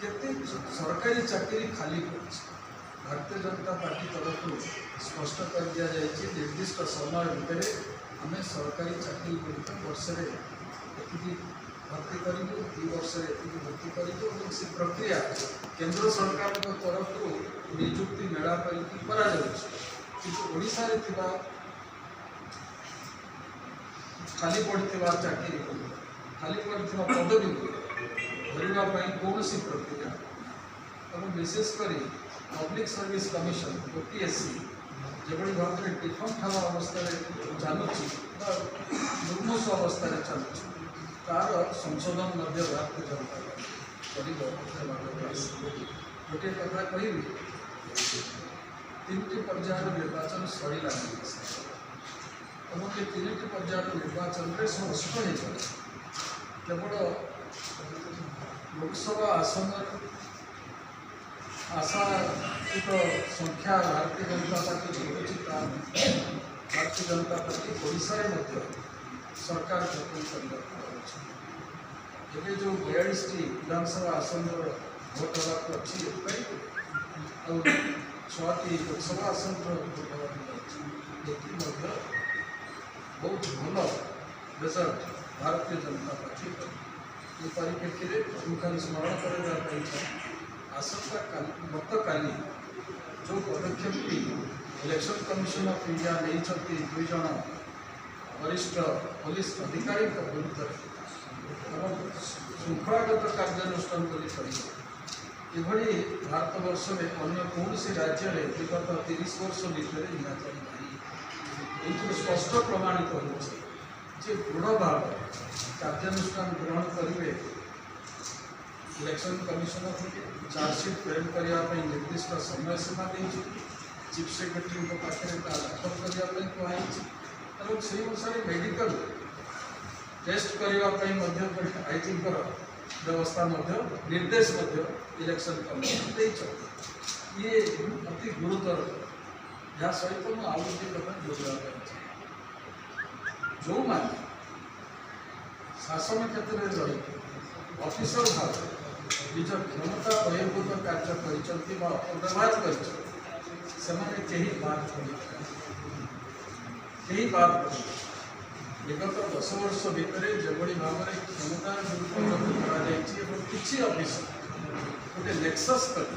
केते सरकारी चाकरी खाली पड़ी। भारतीय जनता पार्टी तरफ स्पष्ट कर दिया जाए निर्दिष्ट समय भितर आम सरकारी चाकरी गुड़िक वर्ष भर्ती करूँ 2 वर्ष भर्ती करूँ से प्रक्रिया केंद्र सरकार तरफ निजुक्ति मेला ओडिशा रे खाली पड़ता चाकरी खाली पड़ता पदवी भरवाई कौन प्रक्रिया और विशेषकर पब्लिक सर्विस कमिशन OPSC जो भाव में टिफन खावा अवस्था चलुची मुर्मूष अवस्था चलुची तार संशोधन भारतीय जनता पार्टी गोटे कथा कह 3टी पर्यायर निर्वाचन सरीला और 3टी पर्यायर निर्वाचन में स्पष्ट हो केवल लोकसभा आसन आशातीत संख्या भारतीय जनता पार्टी भारतीय जनता पार्टी ओडिशा सरकार गठन कर जो 42टी विधानसभा आसन भोट होगा अच्छी और 6टी लोकसभा आसन भोट होगा बहुत भल रिजल्ट भारतीय जनता पार्टी ये परिप्रेक्षी में खाली स्मरण कर आसंता गत काली जो पदक्षेप इलेक्शन कमिशन ऑफ इंडिया नहीं 2 जन वरिष्ठ पुलिस अधिकारी विरुद्ध श्रृंखलागत कार्यानुष्ठान ये भारतवर्ष में अन्य कौन राज्य में विगत 30 वर्ष भितर ये स्पष्ट प्रमाणित हो दृढ़ भाव कार्यानुष्ठान ग्रहण करेंगे इलेक्शन कमिशन चार्जसीट प्रेरण करने निर्दिष्ट समय सीमा देती चीफ सेक्रेटरी पाखे दाखल करने कहई से अनुसार मेडिकल टेस्ट करने आईजी व्यवस्था निर्देश इलेक्शन कमिशन ये अति गुरुतर या सहित मुझे आउ गोटे कथा जोड़वा जो मैंने शासन क्षेत्र में रही ऑफिसर भाव निज क्षमता बहिर्भूत कार्य करव्यवहार कर विगत 10 वर्ष भितर जो भाव में क्षमता दुरुपयोग किसी ऑफिसर गोटे नेक्सस कर